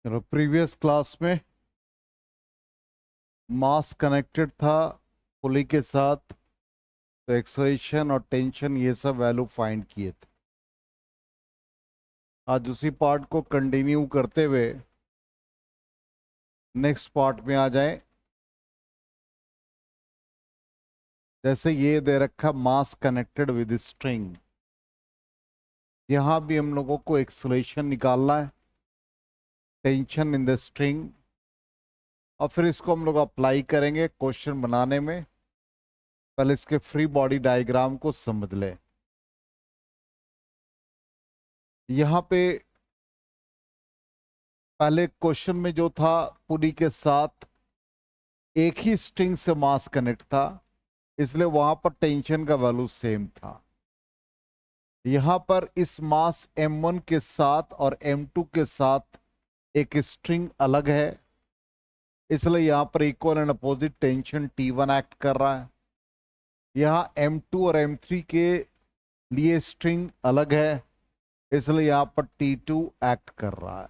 चलो, previous class में मास connected था पुली के साथ, तो एक्सेलरेशन और टेंशन ये सब वैल्यू फाइंड किए थे। आज उसी पार्ट को कंटिन्यू करते हुए नेक्स्ट पार्ट में आ जाएं। जैसे ये दे रखा मास कनेक्टेड विद स्ट्रिंग, यहां भी हम लोगों को एक्सेलरेशन निकालना है, टेंशन इन द स्ट्रिंग, और फिर इसको हम लोग अप्लाई करेंगे क्वेश्चन बनाने में। पहले इसके फ्री बॉडी डायग्राम को समझ लें। यहाँ पे पहले क्वेश्चन में जो था, पुली के साथ एक ही स्ट्रिंग से मास कनेक्ट था, इसलिए वहां पर टेंशन का वैल्यू सेम था। यहां पर इस मास m1 के साथ और m2 के साथ एक स्ट्रिंग अलग है, इसलिए यहां पर equal and opposite tension T1 act कर रहा है। यहां m2 और m3 के लिए स्ट्रिंग अलग है, इसलिए यहां पर T2 एक्ट कर रहा है।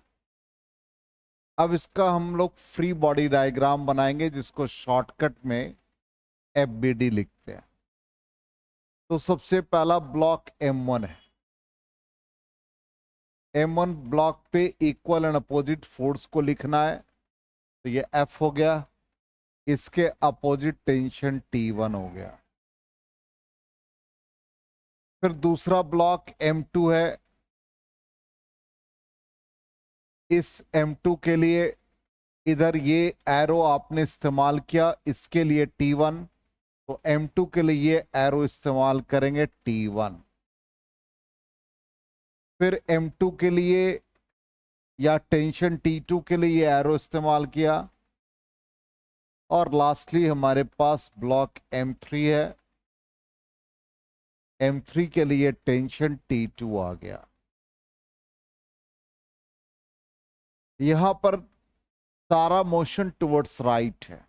अब इसका हम लोग फ्री बॉडी डायग्राम बनाएंगे, जिसको शॉर्टकट में FBD लिखते हैं। तो सबसे पहला ब्लॉक M1 है। M1 ब्लॉक पे इक्वल एंड अपोजिट फोर्स को लिखना है, तो ये F हो गया। इसके अपोजिट टेंशन T1 हो गया। फिर दूसरा ब्लॉक M2 है। इस M2 के लिए इधर ये एरो आपने इस्तेमाल किया, इसके लिए T1, तो M2 के लिए ये एरो इस्तेमाल करेंगे T1। फिर M2 के लिए या टेंशन T2 के लिए ये एरो इस्तेमाल किया। और लास्टली हमारे पास ब्लॉक M3 है। M3 के लिए टेंशन T2 आ गया। यहां पर सारा मोशन टुवर्ड्स राइट है,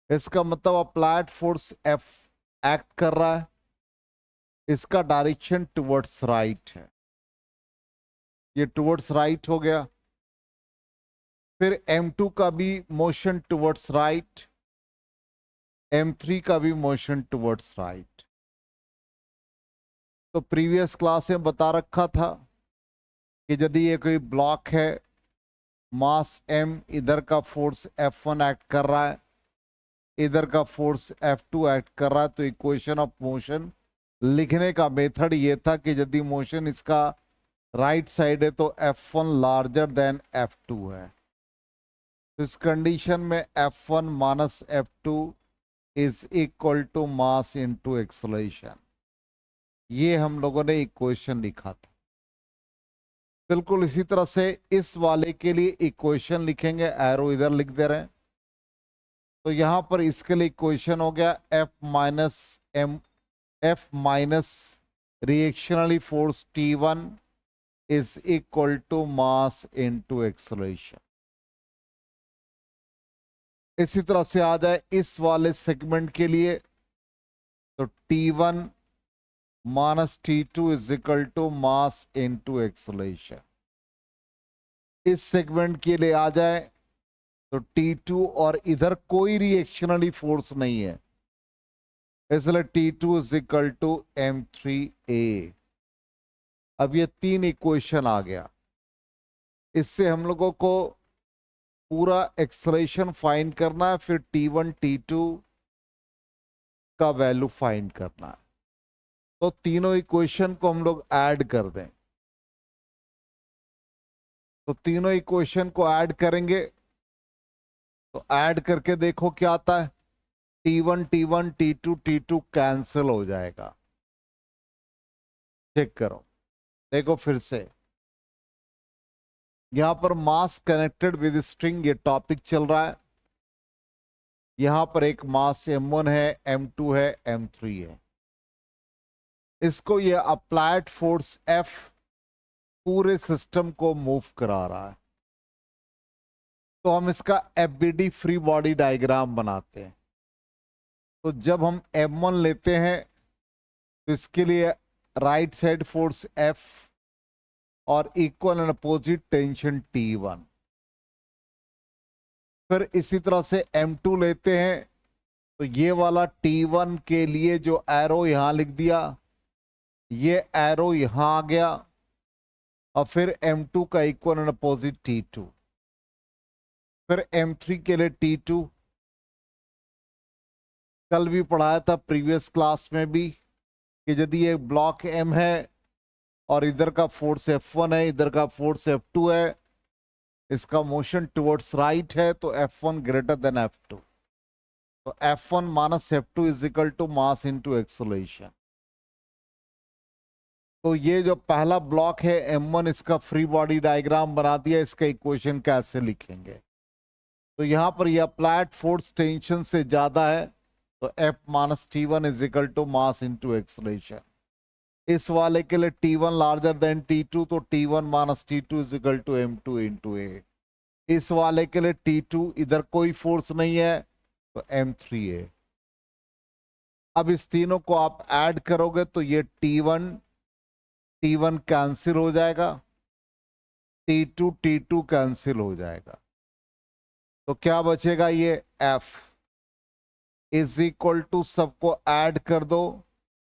इसका मतलब अप्लाइड फोर्स F एक्ट कर रहा है, इसका डायरेक्शन टुवर्ड्स राइट है, ये टुवर्ड्स राइट हो गया। फिर M2 का भी मोशन टुवर्ड्स राइट, M3 का भी मोशन टुवर्ड्स राइट। तो प्रीवियस क्लास में बता रखा था कि यदि ये कोई ब्लॉक है, मास M, इधर का फोर्स F1 एक्ट कर रहा है, इधर का फोर्स F2 एक्ट कर रहा है, तो इक्वेशन ऑफ मोशन लिखने का मेथड ये था कि यदि मोशन इसका राइट साइड है तो F1 लार्जर देन F2 है। तो इस कंडीशन में F1 minus F2 is equal to mass into acceleration. ये हम लोगों ने इक्वेशन लिखा था। बिल्कुल इसी तरह से इस वाले के लिए इक्वेशन लिखेंगे, एरो इधर लिख दे रहे हैं। तो यहां पर इसके लिए इक्वेशन हो गया F माइनस रिएक्शनली force T1 is equal to mass into acceleration. इसी तरह से आ जाए इस वाले सेगमेंट के लिए, तो T1 minus T2 is equal to mass into acceleration. इस सेगमेंट के लिए आ जाए तो T2 और इधर कोई रिएक्शनली फोर्स नहीं है, इसलिए T2 is equal to M3A। अब ये तीन इक्वेशन आ गया। इससे हम लोगों को पूरा एक्सेलरेशन फाइंड करना है, फिर T1 T2 का वैल्यू फाइंड करना है। तो तीनों इक्वेशन को हम लोग ऐड कर दें, तो तीनों इक्वेशन को ऐड करेंगे, तो ऐड करके देखो क्या आता है। T1 T1 T2 T2 cancel हो जाएगा। चेक करो, देखो फिर से। यहां पर मास कनेक्टेड विद स्ट्रिंग, ये टॉपिक चल रहा है। यहां पर एक मास M1 है, M2 है, M3 है। इसको ये अप्लाइड फोर्स F पूरे सिस्टम को मूव करा रहा है। तो हम इसका FBD फ्री बॉडी डायग्राम बनाते हैं। तो जब हम M1 लेते हैं तो इसके लिए राइट साइड फोर्स F और equal and opposite tension T1। फिर इसी तरह से M2 लेते हैं, तो ये वाला T1 के लिए जो एरो यहां लिख दिया, ये एरो यहां आ गया, और फिर M2 का इक्वल एंड अपोजिट T2। फिर M3 के लिए T2, कल भी पढ़ाया था प्रीवियस क्लास में भी कि यदि एक ब्लॉक M है और इधर का फोर्स F1 है, इधर का फोर्स F2 है, इसका मोशन टुवर्ड्स राइट है, तो F1 ग्रेटर देन F2, तो F1 minus F2 is equal to mass into acceleration. तो ये जो पहला ब्लॉक है M1, इसका फ्री बॉडी डायग्राम बना दिया, इसका इक्वेशन कैसे लिखेंगे। तो यहां पर यह अप्लाइड फोर्स टेंशन से ज्यादा है, तो F minus T1 is equal to mass into acceleration. इस वाले के लिए T1 लार्जर देन T2, तो T1 minus T2 is equal to M2 into A। इस वाले के लिए T2, इधर कोई फोर्स नहीं है, तो M3 है। अब इस तीनों को आप ऐड करोगे तो ये T1 कैंसिल हो जाएगा, T2 कैंसिल हो जाएगा, तो क्या बचेगा, ये F इज इक्वल टू, सबको ऐड कर दो,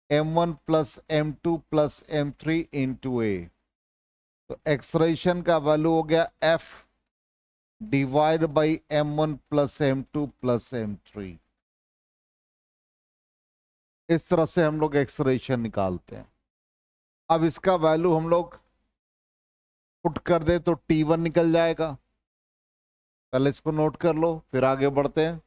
M1 plus M2 plus M3 into A। तो एक्सलेरेशन का वैल्यू हो गया F divide by M1 plus M2 plus M3। इस तरह से हम लोग एक्सलेरेशन निकालते हैं। अब इसका वैल्यू हम लोग पुट कर दे तो T1 निकल जाएगा। पहले इसको नोट कर लो, फिर आगे बढ़ते हैं।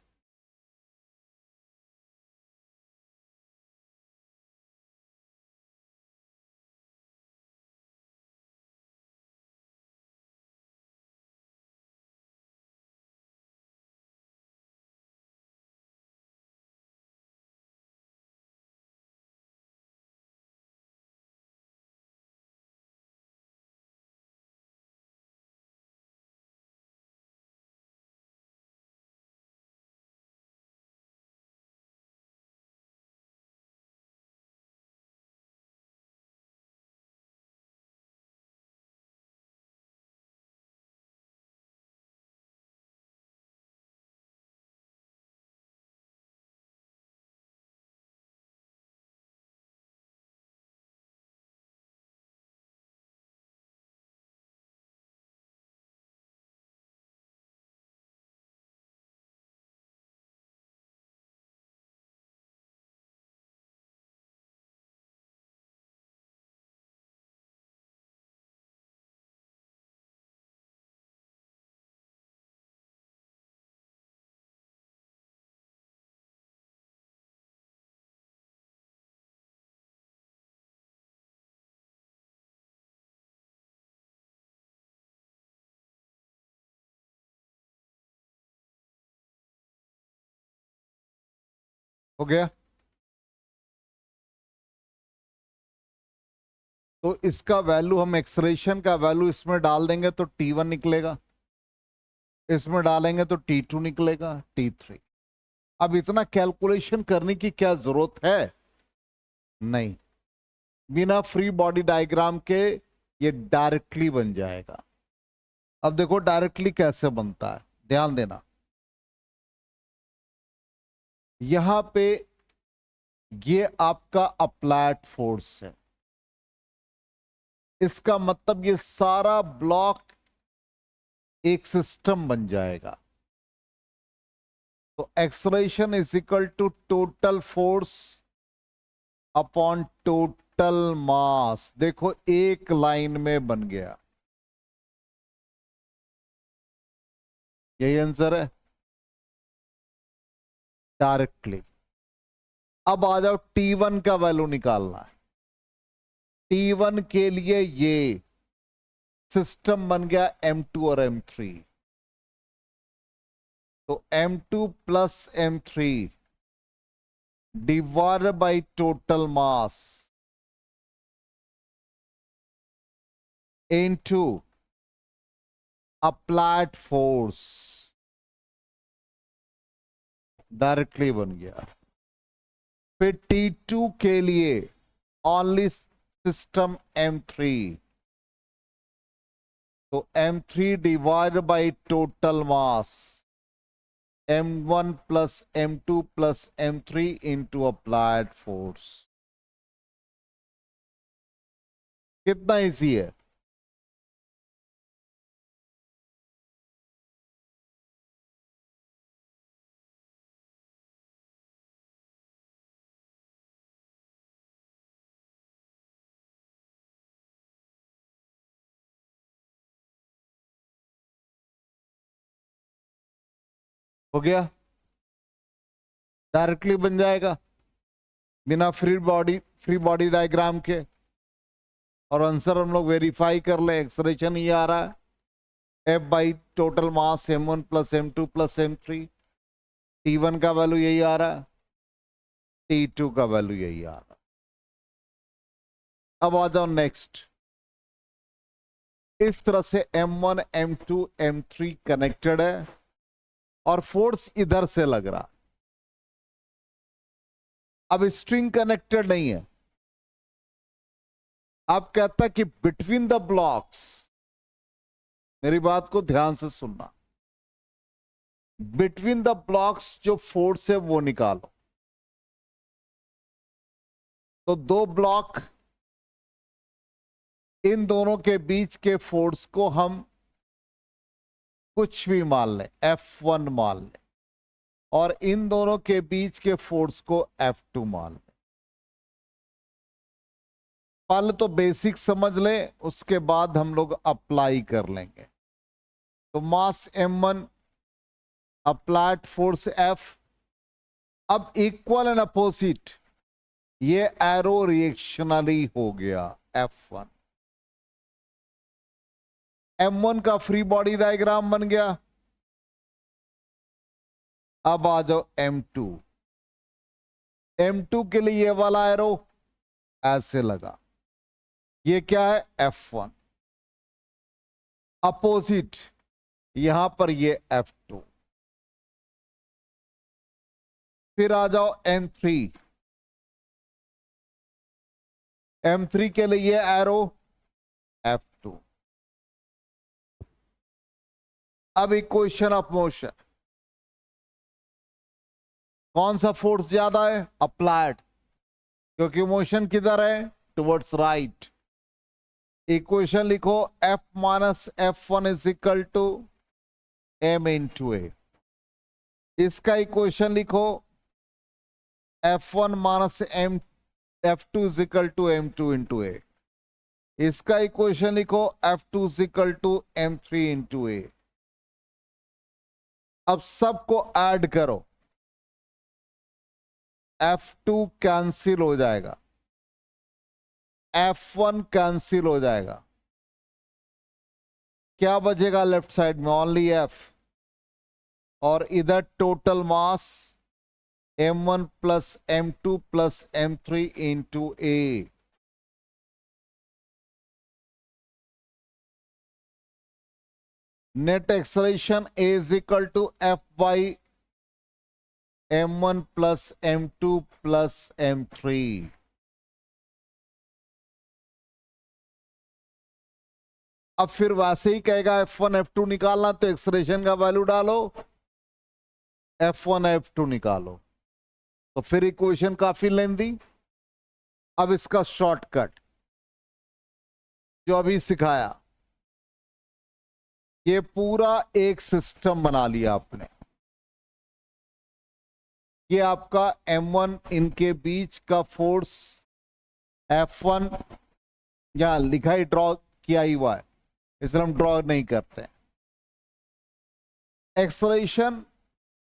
हो गया। तो इसका वैल्यू, हम एक्सलेरेशन का वैल्यू इसमें डाल देंगे तो T1 निकलेगा, इसमें डालेंगे तो T2 निकलेगा, T3। अब इतना कैलकुलेशन करने की क्या जरूरत है, नहीं, बिना फ्री बॉडी डायग्राम के ये डायरेक्टली बन जाएगा। अब देखो डायरेक्टली कैसे बनता है, ध्यान देना। यहां पे ये आपका अप्लाइड फोर्स है, इसका मतलब ये सारा ब्लॉक एक सिस्टम बन जाएगा। तो acceleration is equal to total force upon total mass. देखो एक लाइन में बन गया, यही आंसर है डायरेक्टली। अब आ जाओ T1 का वैल्यू निकालना है। T1 के लिए ये सिस्टम बन गया M2 और M3, तो M2 plus M3 divide by total mass into applied force, directly बन गया। फिर T2 के लिए ओनली सिस्टम M3, तो M3 divide by total mass m1 plus m2 plus m3 into applied force. कितना इजी है? हो गया, डायरेक्टली बन जाएगा बिना फ्री बॉडी डायग्राम के। और आंसर हम लोग वेरीफाई कर ले, एक्सप्रेशन ये आ रहा है F by total mass m1 plus m2 plus m3। T1 का वैल्यू यही आ रहा है, T2 का वैल्यू यही आ रहा है। अब आ जाओ नेक्स्ट। इस तरह से m1 m2 m3 कनेक्टेड है और फोर्स इधर से लग रहा। अब स्ट्रिंग कनेक्टेड नहीं है। आप कहता कि बिटवीन द ब्लॉक्स, मेरी बात को ध्यान से सुनना, बिटवीन द ब्लॉक्स जो फोर्स है वो निकालो। तो दो ब्लॉक, इन दोनों के बीच के फोर्स को हम कुछ भी मान लें, F1 मान लें, और इन दोनों के बीच के फोर्स को F2 मान लें। पहले तो बेसिक समझ लें, उसके बाद हम लोग अप्लाई कर लेंगे। तो मास m1, अप्लाइड फोर्स F। अब इक्वल एंड अपोजिट, ये एरो रिएक्शनली हो गया F1। m1 का फ्री बॉडी डायग्राम बन गया। अब आ जाओ m2। m2 के लिए ये वाला एरो ऐसे लगा, ये क्या है F1। अपोजिट यहां पर ये F2। फिर आ जाओ m3। m3 के लिए ये एरो F2। अब इक्वेशन ऑफ मोशन, कौन सा फोर्स ज्यादा है? अप्लाइड, क्योंकि मोशन किधर है? Towards right. इक्वेशन लिखो F minus F1 is equal to m into A. इसका इक्वेशन लिखो F1 minus m F2 is equal to m2 into A. इसका इक्वेशन लिखो F2 is equal to m3 into A. अब सबको add करो, F2 cancel हो जाएगा, F1 cancel हो जाएगा। क्या बचेगा लेफ्ट साइड में? Only F। और इधर total mass m1 plus m2 plus m3 into a. Net acceleration A is equal to F by m1 plus m2 plus m3। अब फिर वैसे ही कहेगा F1 F2 निकालना, तो एक्सप्रेशन का वैल्यू डालो, F1 F2 निकालो। तो फिर इक्वेशन काफी लेंदी। अब इसका शॉर्टकट जो अभी सिखाया, ये पूरा एक सिस्टम बना लिया आपने। ये आपका m1, इनके बीच का फोर्स F1, यहां लिखा ही, ड्रॉ किया ही हुआ है, इसलिए हम ड्रॉ नहीं करते। Acceleration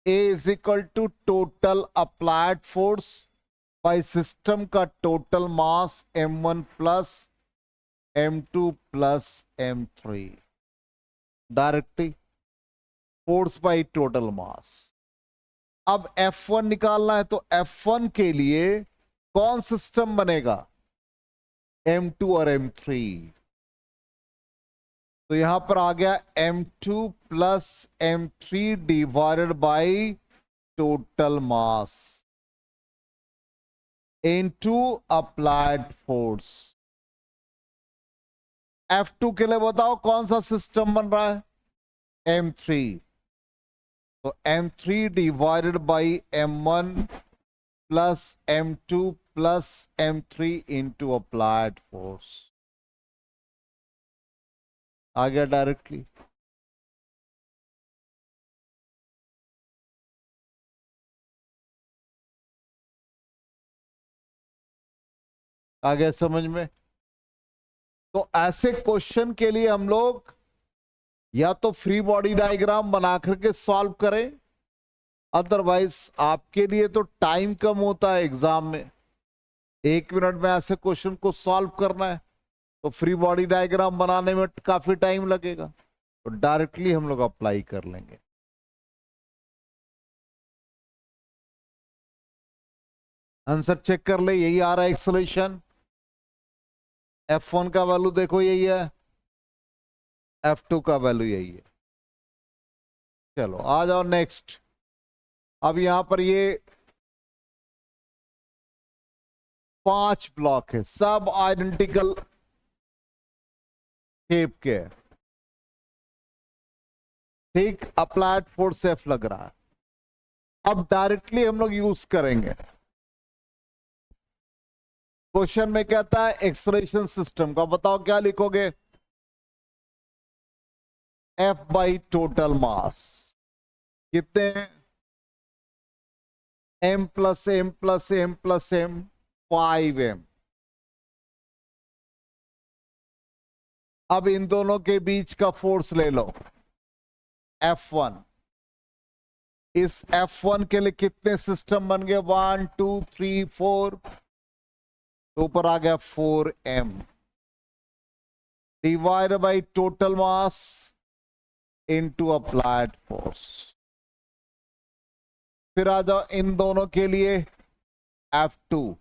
A is equal to total applied force by system का total mass m1 plus m2 plus m3। Directly force by total mass. अब F1 निकालना है, तो F1 के लिए कौन सिस्टम बनेगा? m2 और m3। तो यहां पर आ गया m2 plus m3 divided by total mass into applied force. F2 के लिए बताओ कौन सा सिस्टम बन रहा है? m3। तो M3 divided by M1 plus M2 plus M3 into applied force आ गया डायरेक्टली। आ गया समझ में। तो ऐसे क्वेश्चन के लिए हम लोग या तो फ्री बॉडी डायग्राम बना करके सॉल्व करें, अदरवाइज आपके लिए तो टाइम कम होता है एग्जाम में, 1 मिनट में ऐसे क्वेश्चन को सॉल्व करना है तो फ्री बॉडी डायग्राम बनाने में काफी टाइम लगेगा, तो डायरेक्टली हम लोग अप्लाई कर लेंगे। आंसर चेक कर ले, यही आ रहा है एक्सलेशन। F1 का वैल्यू देखो यही है, F2 का वैल्यू यही है। चलो आ जाओ नेक्स्ट। अब यहां पर ये 5 ब्लॉक है, सब आइडेंटिकल शेप के है, ठीक। अप्लाइड फोर्स F लग रहा है। अब डायरेक्टली हम लोग यूज करेंगे। क्वेश्चन में कहता है एक्सलेशन सिस्टम का, बताओ क्या लिखोगे। F बाई टोटल मास कितने हैं, M plus M plus M plus M 5M। अब इन दोनों के बीच का फोर्स ले लो F1। इस F1 के लिए कितने सिस्टम बन गए, 1 2 3 4, तो ऊपर आ गया 4M divide by total mass into applied force. फिर आ जाओ इन दोनों के लिए F2,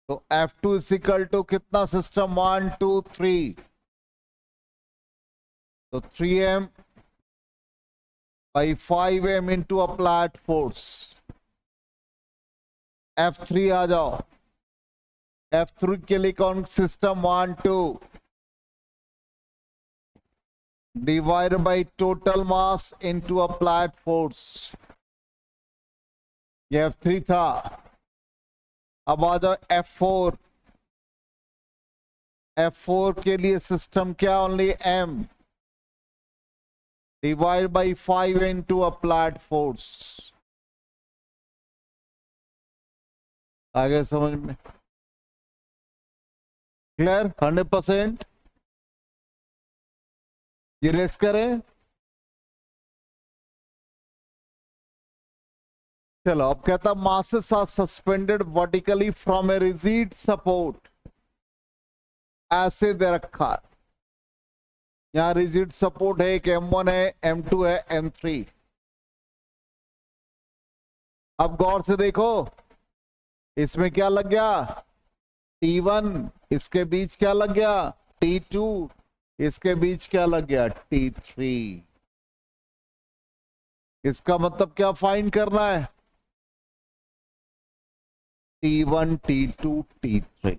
तो F2 इज इक्वल टू कितना सिस्टम, 1 2 3, तो 3M by 5M into applied force. F3 आ जाओ, F3 के लिए कौन system, 1 2 divide by total mass into applied force. ये F3 था। अब आ जाओ F4, F4 के लिए सिस्टम क्या, only M divide by 5 into applied force. आगे समझ में क्लियर, 100%। ये रेस करें। चलो अब कहता masses are suspended vertically from a rigid support, ऐसे दे रखा है। यहां रिजिड सपोर्ट है, एक M1 है, M2 है, M3। अब गौर से देखो, इसमें क्या लग गया, T1, इसके बीच क्या लग गया, T2, इसके बीच क्या लग गया, T3। इसका मतलब क्या फाइंड करना है, T1 T2 T3।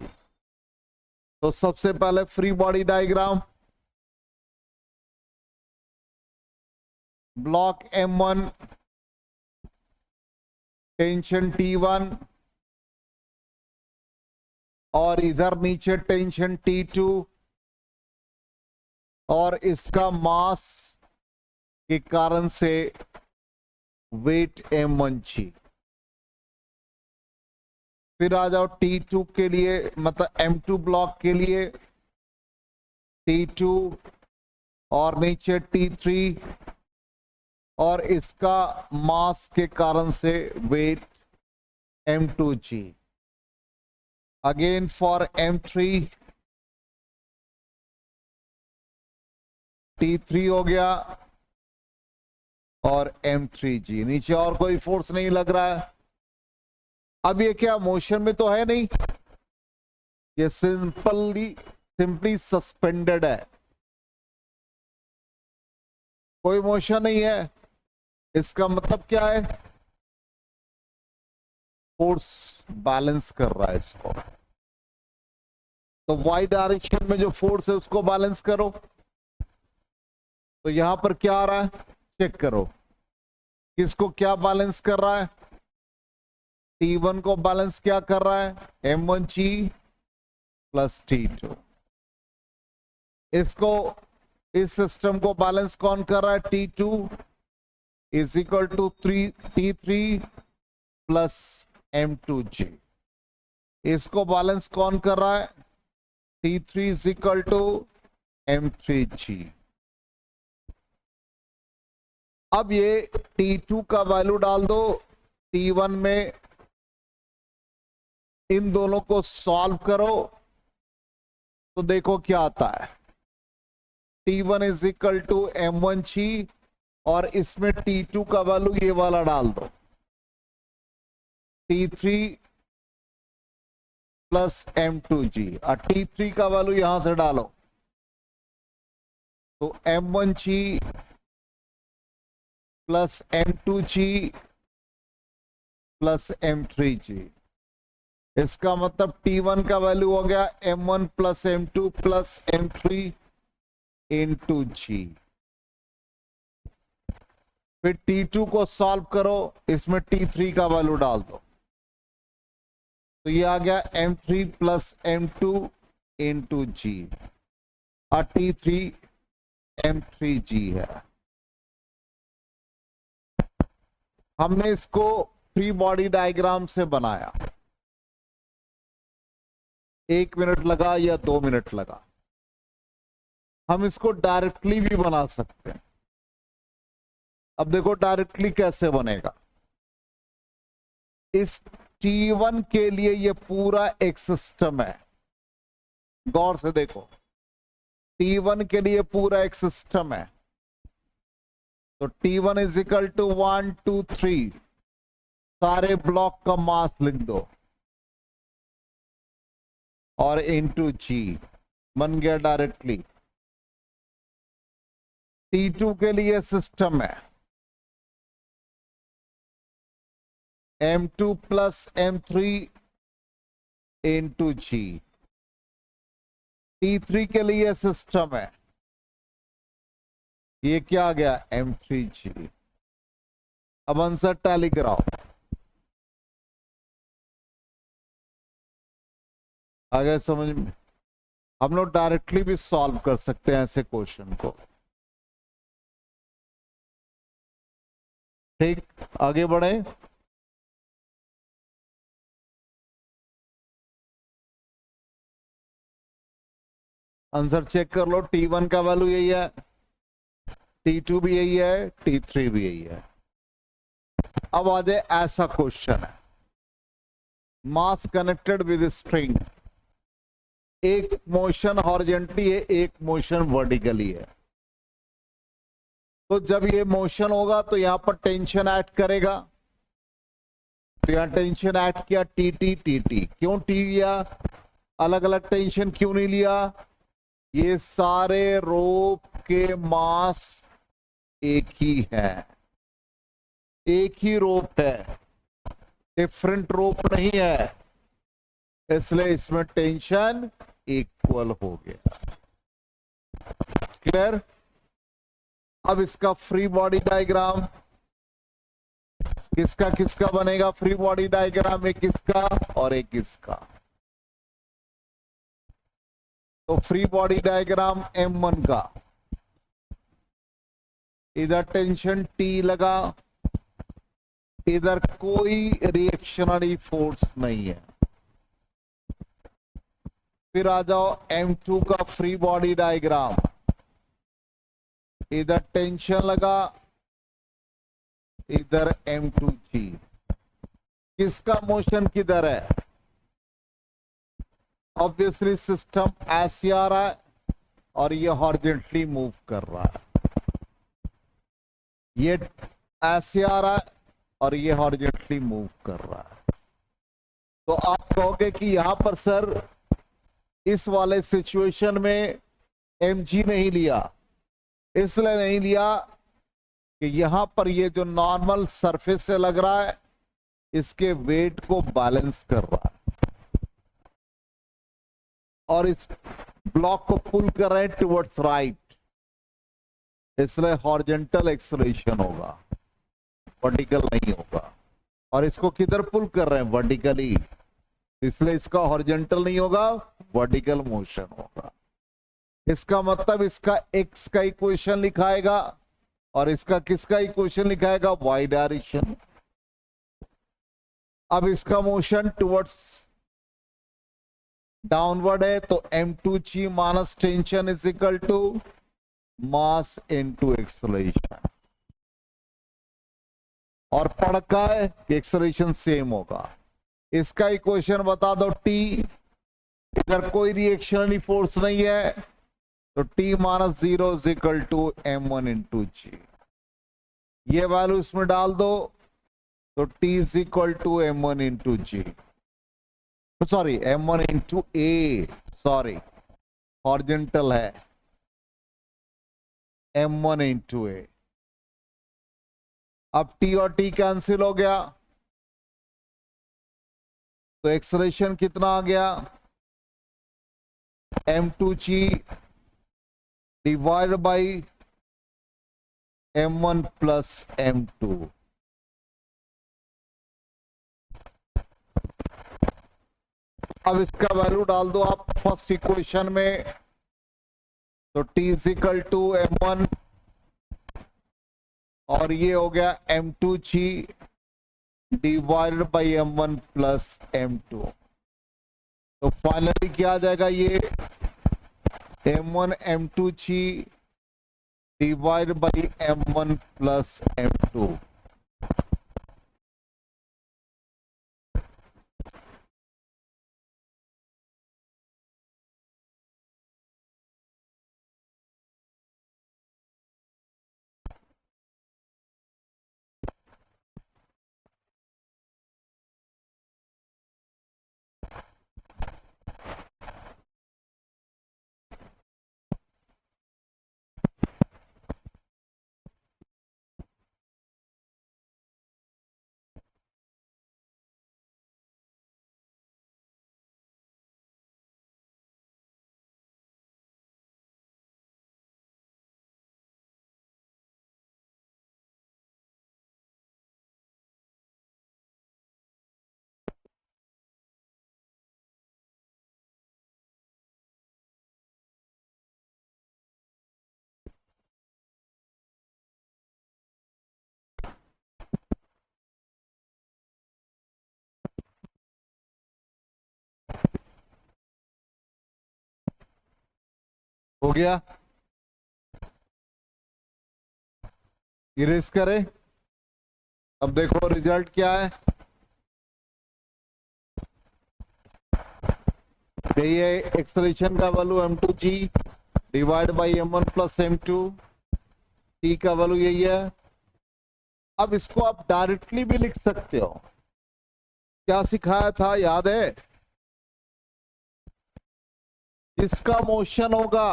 तो सबसे पहले free body diagram, block M1 tension T1 और इधर नीचे टेंशन T2 और इसका मास के कारण से वेट M1G। फिर आ जाओ T2 के लिए, मतलब M2 ब्लॉक के लिए T2 और नीचे T3 और इसका मास के कारण से wait M2G। Again for M3 T3 हो गया और M3G। नीचे और कोई फोर्स नहीं लग रहा है। अब ये क्या मोशन में तो है नहीं, ये सिंपली सस्पेंडेड है, कोई मोशन नहीं है। इसका मतलब क्या है, फोर्स बैलेंस कर रहा है इसको। तो वाई डायरेक्शन में जो फोर्स है उसको बैलेंस करो। तो यहां पर क्या आ रहा है, चेक करो किसको क्या बैलेंस कर रहा है, T1 को बैलेंस क्या कर रहा है, M1G प्लस T2। इसको, इस सिस्टम को बैलेंस कौन कर रहा है, T2 is equal to T3 plus M2G। इसको बैलेंस कौन कर रहा है, T3 is equal to M3G। अब ये T2 का वैल्यू डाल दो T1 में, इन दोनों को सॉल्व करो तो देखो क्या आता है, T1 is equal to M1G और इसमें T2 का वैल्यू ये वाला डाल दो, T3 प्लस M2G, और T3 का वैल्यू यहां से डालो तो M1G plus M2G plus M3G। इसका मतलब T1 का वैल्यू हो गया M1 plus M2 plus M3 into G। फिर T2 को सॉल्व करो, इसमें T3 का वैल्यू डाल दो तो ये आ गया M3 plus M2 into G, और T3 M3G है। हमने इसको फ्री बॉडी डायग्राम से बनाया, 1 मिनट लगा या 2 मिनट लगा। हम इसको डायरेक्टली भी बना सकते हैं। अब देखो डायरेक्टली कैसे बनेगा, इस T1 के लिए ये पूरा एक सिस्टम है, गौर से देखो, T1 के लिए पूरा एक सिस्टम है। तो T1 इज इक्वल टू 1 2 3, सारे ब्लॉक का मास लिख दो और इंटू G, बन गया डायरेक्टली। T2 के लिए सिस्टम है M2 plus M3 into G। T3 के लिए सिस्टम है, ये क्या आ गया, M3G। अब आंसर टैली कराओ, आ गया समझ में। हम लोग डायरेक्टली भी सॉल्व कर सकते हैं ऐसे क्वेश्चन को। ठीक, आगे बढ़े। आंसर चेक कर लो, T1 का वैल्यू यही है, T2 भी यही है, T3 भी यही है। अब आ जाए ऐसा क्वेश्चन है, मास कनेक्टेड विद स्ट्रिंग, एक मोशन हॉरिजॉन्टली है, एक मोशन वर्टिकली है। तो जब ये मोशन होगा तो यहां पर टेंशन ऐड करेगा, तो यहां टेंशन ऐड किया TT। क्यों T लिया, अलग अलग टेंशन क्यों नहीं लिया, ये सारे रोप के मास एक ही है, एक ही रोप है, डिफरेंट रोप नहीं है, इसलिए इसमें टेंशन इक्वल हो गया। क्लियर। अब इसका फ्री बॉडी डायग्राम किसका किसका बनेगा, फ्री बॉडी डायग्राम एक इसका और एक इसका। तो फ्री बॉडी डायग्राम M1 का, इधर टेंशन T लगा, इधर कोई रिएक्शनरी फोर्स नहीं है। फिर आ जाओ M2 का फ्री बॉडी डायग्राम, इधर टेंशन लगा, इधर M2G। किसका मोशन किधर है, ऑब्वियसली सिस्टम ऐसे आ रहा है और ये हॉरिजॉन्टली मूव कर रहा है, ये ऐसे आ रहा है और ये हॉरिजॉन्टली मूव कर रहा है। तो आप कहोगे कि यहां पर सर इस वाले सिचुएशन में mg नहीं लिया, इसलिए नहीं लिया कि यहां पर ये जो नॉर्मल सरफेस से लग रहा है इसके वेट को बैलेंस कर रहा है और इस ब्लॉक को पुल कर रहे हैं टुवर्ड्स राइट, इसलिए हॉरिजॉन्टल एक्सेलरेशन होगा, वर्टिकल नहीं होगा। और इसको किधर पुल कर रहे हैं, वर्टिकली, इसलिए इसका हॉरिजॉन्टल नहीं होगा, वर्टिकल मोशन होगा। इसका मतलब इसका एक्स का इक्वेशन लिखाएगा और इसका किसका इक्वेशन लिखाएगा, वाई डायरेक्शन। अब इसका मोशन टुवर्ड्स डाउनवर्ड है, तो m2g minus tension is equal to mass into acceleration. और पढ़ का है कि एक्सेलरेशन सेम होगा। इसका इक्वेशन बता दो, t, इधर कोई रिएक्शनरी फोर्स नहीं है, तो t minus 0 is equal to m1 into G. ये वैल्यू इसमें डाल दो, तो t is equal to m1 into G, sorry m1 into A, sorry horizontal है, m1 इंटू ए। अब t और t कैंसिल हो गया, तो एक्सेलरेशन कितना आ गया, m2g divide by m1 plus m2। अब इसका वैल्यू डाल दो आप फर्स्ट इक्वेशन में, तो t is equal to m1 और ये हो गया m2g divided by m1 plus m2। तो फाइनली क्या आ जाएगा, ये m1 m2g divide by m1 plus m2। हो गया, इरेज करें। अब देखो रिजल्ट क्या है, ये एक्सेलरेशन का value m2g divide by m1 plus m2, t का वैल्यू यही है। अब इसको आप डायरेक्टली भी लिख सकते हो, क्या सिखाया था याद है, किसका मोशन होगा,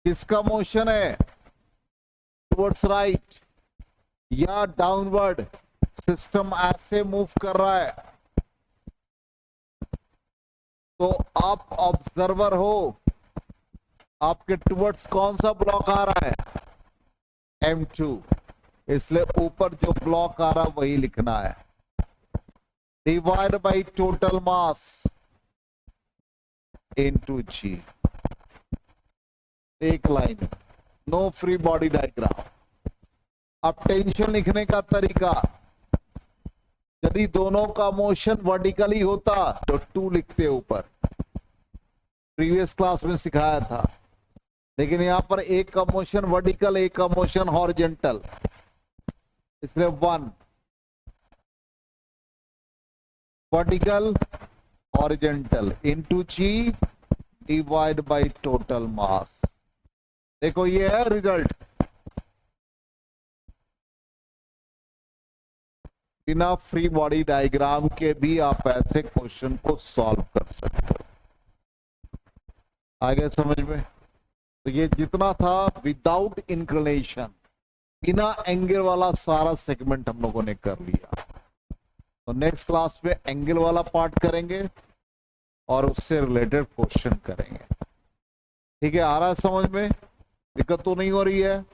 किसका मोशन है, टुवर्ड्स राइट या डाउनवर्ड, सिस्टम ऐसे मूव कर रहा है, तो आप ऑब्जर्वर हो, आपके टुवर्ड्स कौन सा ब्लॉक आ रहा है, m2, इसलिए ऊपर जो ब्लॉक आ रहा है वही लिखना है, divide by total mass into G. एक line, no free body diagram. अब टेंशन लिखने का तरीका, यदि दोनों का मोशन वर्टिकली होता तो 2 लिखते ऊपर, प्रीवियस क्लास में सिखाया था, लेकिन यहां पर एक का मोशन वर्टिकल, एक का मोशन हॉरिजॉन्टल, इसलिए 1 vertical horizontal into g divide by total mass. देखो ये है रिजल्ट, बिना फ्री बॉडी डायग्राम के भी आप ऐसे क्वेश्चन को सॉल्व कर सकते हो। आगे समझ में, तो ये जितना था विदाउट इंक्लिनेशन, बिना एंगल वाला सारा सेगमेंट हम लोगों ने कर लिया। तो नेक्स्ट क्लास में एंगल वाला पार्ट करेंगे और उससे रिलेटेड क्वेश्चन करेंगे। ठीक है, आ रहा है समझ में? दिक्कत तो नहीं हो रही है?